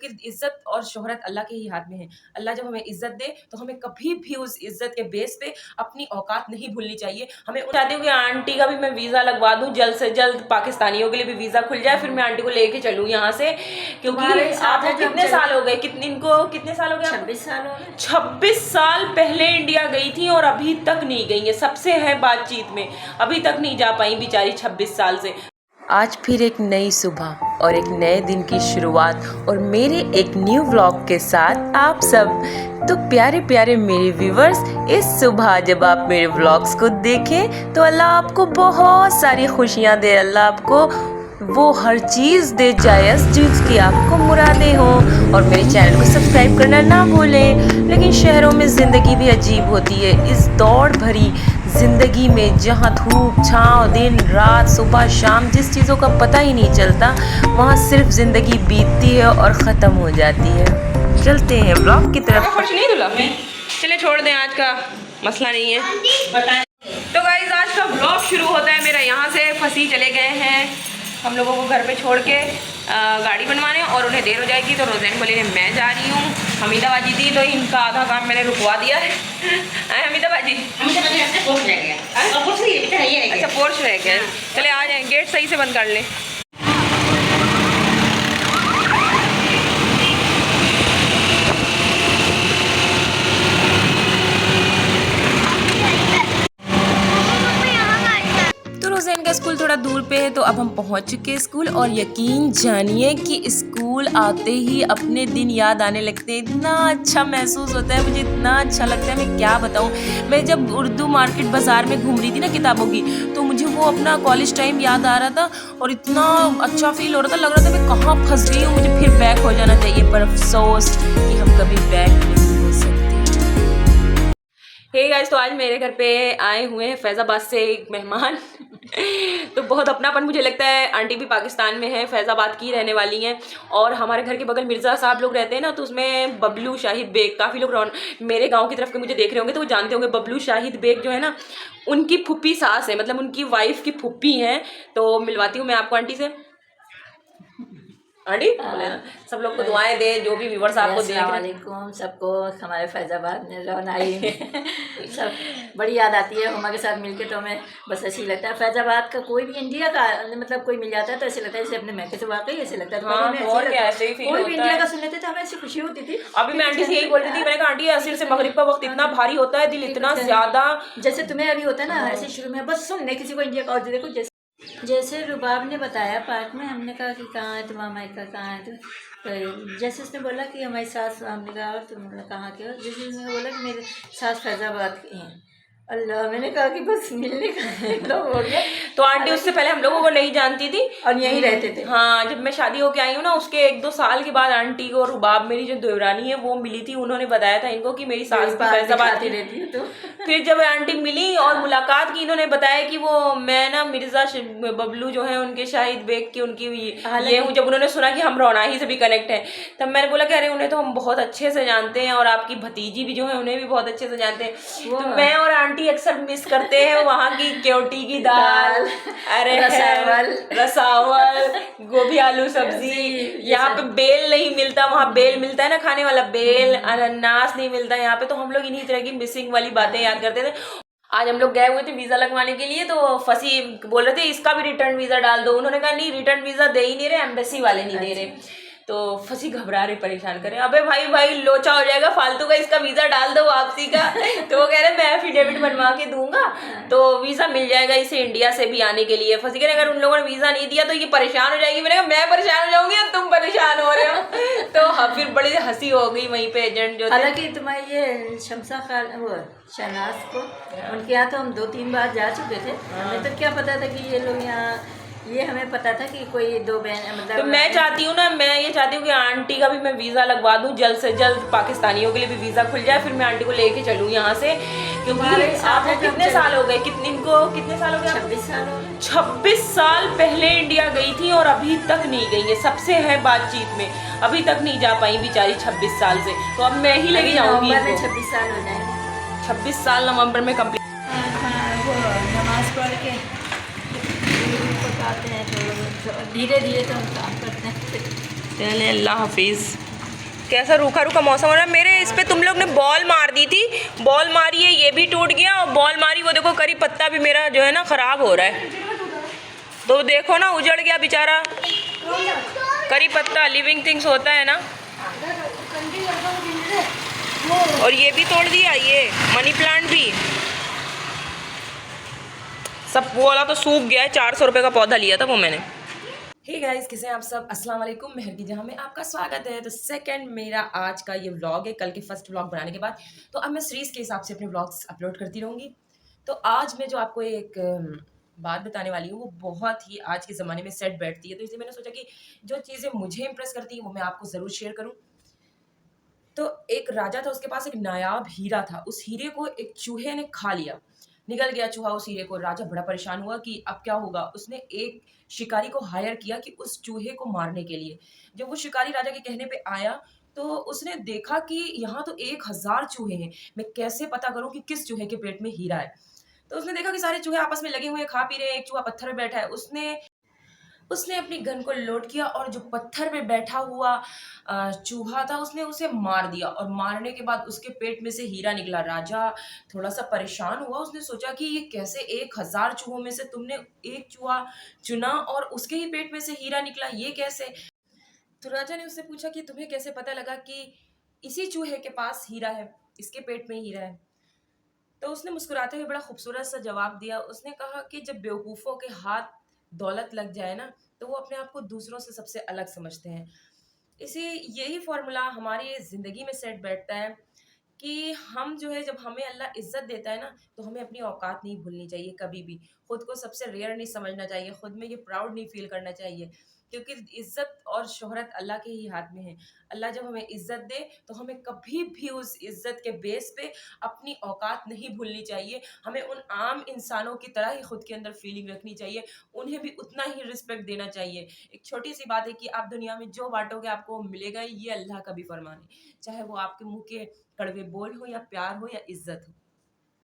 कि इज्जत और शोहरत अल्लाह के ही हाथ में है। अल्लाह जब हमें इज्जत दे तो हमें कभी भी उस इज्जत के बेस पे अपनी औकात नहीं भूलनी चाहिए। हमें चाहती हूँ कि आंटी का भी मैं वीज़ा लगवा दूँ जल्द से जल्द, पाकिस्तानियों के लिए भी वीज़ा खुल जाए, फिर मैं आंटी को लेके चलूँ यहाँ से। क्योंकि आपको कितने साल हो गए, इनको कितने साल हो गए? 26 साल हो गए। 26 साल पहले इंडिया गई थी और अभी तक नहीं गई है। सबसे है बातचीत में, अभी तक नहीं जा पाई बेचारी 26 साल से। आज फिर एक नई सुबह और एक नए दिन की शुरुआत और मेरे एक न्यू व्लॉग के साथ आप सब। तो प्यारे प्यारे मेरे व्यूवर्स, इस सुबह जब आप मेरे व्लॉग्स को देखें तो अल्लाह आपको बहुत सारी खुशियाँ दे, अल्लाह आपको वो हर चीज़ दे जाए जिसकी आपको मुरादें हों। और मेरे चैनल को सब्सक्राइब करना ना भूलें। लेकिन शहरों में ज़िंदगी भी अजीब होती है। इस दौड़ भरी ज़िंदगी में जहाँ धूप छाँव, दिन रात, सुबह शाम, जिस चीज़ों का पता ही नहीं चलता, वहाँ सिर्फ ज़िंदगी बीतती है और ख़त्म हो जाती है। चलते हैं ब्लॉग की तरफ। खुश नहीं दुला, चले छोड़ दें, आज का मसला नहीं है। तो गाइस आज का ब्लॉग शुरू होता है मेरा यहाँ से। फंसी चले गए हैं हम लोगों को घर पे छोड़ के गाड़ी बनवाने, और उन्हें देर हो जाएगी तो रोज़ैन बोली मैं जा रही हूँ। हमीदा बाजी थी तो इनका आधा काम मैंने रुकवा दिया है। हमीदा बाजी अच्छा पोर्च रह गया। चले आ जाए, गेट सही से बंद कर ले। इनका स्कूल थोड़ा दूर पे है, तो अब हम पहुंच चुके हैं स्कूल। और यकीन जानिए कि स्कूल आते ही अपने दिन याद आने लगते हैं। इतना अच्छा महसूस होता है, मुझे इतना अच्छा लगता है, मैं क्या बताऊं। मैं जब उर्दू मार्केट बाज़ार में घूम रही थी ना किताबों की, तो मुझे वो अपना कॉलेज टाइम याद आ रहा था और इतना अच्छा फील हो रहा था, लग रहा था मैं कहाँ फंस गई हूँ, मुझे फिर बैक हो जाना चाहिए। पर अफसोस कि हम कभी बैक नहीं हो सकते। हे गाइस, तो आज मेरे घर पे आए हुए हैं फैज़ाबाद से एक मेहमान। तो बहुत अपनापन मुझे लगता है। आंटी भी पाकिस्तान में है, फैज़ाबाद की रहने वाली हैं। और हमारे घर के बगल मिर्ज़ा साहब लोग रहते हैं ना, तो उसमें बबलू शाहिद बेग, काफ़ी लोग मेरे गांव की तरफ के मुझे देख रहे होंगे तो वो जानते होंगे। बबलू शाहिद बेग जो है ना, उनकी फुप्पी सास है, मतलब उनकी वाइफ की फुप्पी हैं। तो मिलवाती हूँ मैं आपको आंटी से। आंटी बोले ना, सब लोग को दुआएं दे, जो भी व्यूवर्स आपको देख रहे हैं सबको। हमारे फैज़ाबाद में रौनाई में सब बड़ी याद आती है हुमा के साथ मिलके। तो हमें बस ऐसे ही लगता है फैज़ाबाद का कोई भी इंडिया का मतलब कोई मिल जाता है तो ऐसे लगता है जैसे अपने मैके से। वाकई ऐसे लगता है। कोई भी इंडिया का सुन लेते थे हमें ऐसी खुशी होती थी। अभी मैं आंटी से यही बोल रही थी, मैंने कहा आंटी असर से मगरिब का वक्त इतना भारी होता है, दिल इतना ज्यादा जैसे तुम्हें अभी होता है ना, ऐसे शुरू में बस सुनने किसी को इंडिया का। और देखो जैसे रुबाब ने बताया पार्क में, हमने कहा कि कहाँ है तुम्हारा मायका, कहाँ है तो जैसे उसने बोला कि हमारी सास, हमने कहा और तुमने कहाँ के हो, जैसे उसने बोला कि मेरे सास फैज़ाबाद की हैं। अल्लाह, मैंने कहा कि बस मिलने का एकदम हो गया। तो आंटी उससे पहले हम लोगों को नहीं जानती थी और यहीं रहते थे। हाँ, जब मैं शादी होके आई हूँ ना, उसके 1-2 साल के बाद आंटी को रुबाब, मेरी जो देवरानी है, वो मिली थी। उन्होंने बताया था इनको कि मेरी सास फैज़ाबाद की रहती है। तो फिर जब आंटी मिली और मुलाकात की, इन्होंने बताया कि वो मैं ना मिर्ज़ा बबलू जो है उनके शाहिद बेग की उनकी ये हूँ। जब उन्होंने सुना कि हम रौनाही से भी कनेक्ट हैं, तब मैंने बोला कि अरे उन्हें तो हम बहुत अच्छे से जानते हैं, और आपकी भतीजी भी जो है उन्हें भी बहुत अच्छे से जानते हैं। तो मैं और आंटी अक्सर मिस करते हैं वहाँ की क्योटी की दाल, अरे रसावल, गोभी आलू सब्जी। यहाँ पे बेल नहीं मिलता, वहाँ बेल मिलता है ना खाने वाला, बेल अनानास नहीं मिलता यहाँ पे। तो हम लोग इन्हीं तरह की मिसिंग वाली बातें याद करते थे। आज हम लोग गए हुए थे वीज़ा लगवाने के लिए, तो फंसी बोल रहे थे इसका भी रिटर्न वीज़ा डाल दो। उन्होंने कहा नहीं, रिटर्न वीज़ा दे ही नहीं रहे, एम्बेसी वाले नहीं दे रहे। तो फंसी घबरा रहे, परेशान करे, अबे भाई लोचा हो जाएगा फालतू का, इसका वीज़ा डाल दो वापसी का। तो वो कह रहे मैं एफिडेविट बनवा के दूंगा तो वीज़ा मिल जाएगा इसे इंडिया से भी आने के लिए। फंसी कह रहे अगर उन लोगों ने वीज़ा नहीं दिया तो ये परेशान हो जाएगी। मैंने कहा मैं परेशान हो जाऊंगी और तुम परेशान हो रहे हो। तो फिर बड़ी हंसी हो गई वहीं पे एजेंट जो। हालांकि तुम्हारी ये शमसा खान, वो शहनाज को, उनके यहाँ तो हम 2-3 बार जा चुके थे। हमें तो क्या पता था कि ये लोग यहाँ, ये हमें पता था कि कोई 2 बहन मतलब। तो मैं चाहती हूँ ना, मैं ये चाहती हूँ कि आंटी का भी मैं वीज़ा लगवा दूँ जल्द से जल्द, पाकिस्तानियों के लिए भी वीज़ा खुल जाए, फिर मैं आंटी को लेके चलूँ यहाँ से। क्योंकि आपको कितने साल हो गए, कितने साल हो गए? 26 साल हो गए। 26 साल पहले इंडिया गई थी और अभी तक नहीं गई है। सबसे है बातचीत में, अभी तक नहीं जा पाई बेचारी 26 साल से। तो अब मैं ही लेके जाऊँगी। 26 साल हो जाएंगे। 26 साल नवंबर में कंप्लीट। वो नमाज पढ़ के पकाते हैं, तो धीरे धीरे तो हम काम करते हैं। चले, अल्लाह हाफिज़। कैसा रूखा रूखा मौसम हो रहा है। मेरे इस पे तुम लोग ने बॉल मार दी थी, बॉल मारी है, ये भी टूट गया, और बॉल मारी वो देखो करी पत्ता भी मेरा जो है ना खराब हो रहा है। तो देखो ना उजड़ गया बेचारा करी पत्ता, लिविंग थिंग्स होता है ना। और ये भी तोड़ दिया, ये मनी प्लांट भी सब, वो वाला तो सूख गया है। 400 रुपये का पौधा लिया था वो मैंने। हे गाइस, कैसे हैं आप सब? अस्सलाम वालेकुम। मेहर की जहाँ में आपका स्वागत है। तो सेकंड मेरा आज का ये व्लॉग है, कल के फर्स्ट व्लॉग बनाने के बाद। तो अब मैं सीरीज़ के हिसाब से अपने व्लॉग्स अपलोड करती रहूँगी। तो आज मैं जो आपको एक बात बताने वाली हूँ वो बहुत ही आज के ज़माने में सेट बैठती है। तो इसलिए मैंने सोचा कि जो चीज़ें मुझे इंप्रेस करती हैं वो मैं आपको ज़रूर शेयर करूँ। तो एक राजा था, उसके पास एक नायाब हीरा था। उस हीरे को एक चूहे ने खा लिया, निगल गया चूहा उस हीरे को। राजा बड़ा परेशान हुआ कि अब क्या होगा। उसने एक शिकारी को हायर किया कि उस चूहे को मारने के लिए। जब वो शिकारी राजा के कहने पे आया तो उसने देखा कि यहाँ तो 1000 चूहे हैं, मैं कैसे पता करूं कि किस चूहे के पेट में हीरा है। तो उसने देखा कि सारे चूहे आपस में लगे हुए हैं, खा पी रहे हैं, एक चूहा पत्थर पे बैठा है। उसने उसने अपनी गन को लोड किया और जो पत्थर पे बैठा हुआ चूहा था उसने उसे मार दिया, और मारने के बाद उसके पेट में से हीरा निकला। राजा थोड़ा सा परेशान हुआ, उसने सोचा कि ये कैसे 1000 चूहों में से तुमने एक चूहा चुना और उसके ही पेट में से हीरा निकला, ये कैसे? तो राजा ने उससे पूछा कि तुम्हें कैसे पता लगा कि इसी चूहे के पास हीरा है, इसके पेट में हीरा है? तो उसने मुस्कुराते हुए बड़ा खूबसूरत सा जवाब दिया। उसने कहा कि जब बेवकूफ़ों के हाथ दौलत लग जाए ना, तो वो अपने आप को दूसरों से सबसे अलग समझते हैं। इसी यही फ़ॉर्मूला हमारी ज़िंदगी में सेट बैठता है कि हम जो है, जब हमें अल्लाह इज़्ज़त देता है ना, तो हमें अपनी औकात नहीं भूलनी चाहिए कभी भी। खुद को सबसे रेयर नहीं समझना चाहिए, खुद में ये प्राउड नहीं फ़ील करना चाहिए, क्योंकि इज़्ज़त और शोहरत अल्लाह के ही हाथ में है। अल्लाह जब हमें इज़्ज़त दे, तो हमें कभी भी उस इज़्ज़त के बेस पे अपनी औकात नहीं भूलनी चाहिए। हमें उन आम इंसानों की तरह ही खुद के अंदर फ़ीलिंग रखनी चाहिए, उन्हें भी उतना ही रिस्पेक्ट देना चाहिए। एक छोटी-सी बात है कि आप दुनिया में जो बाँटोगे आपको वो मिलेगा, ये अल्लाह का भी फ़रमान है। चाहे वो आपके मुँह के कड़वे बोल हो या प्यार हो या इज़्ज़त हो।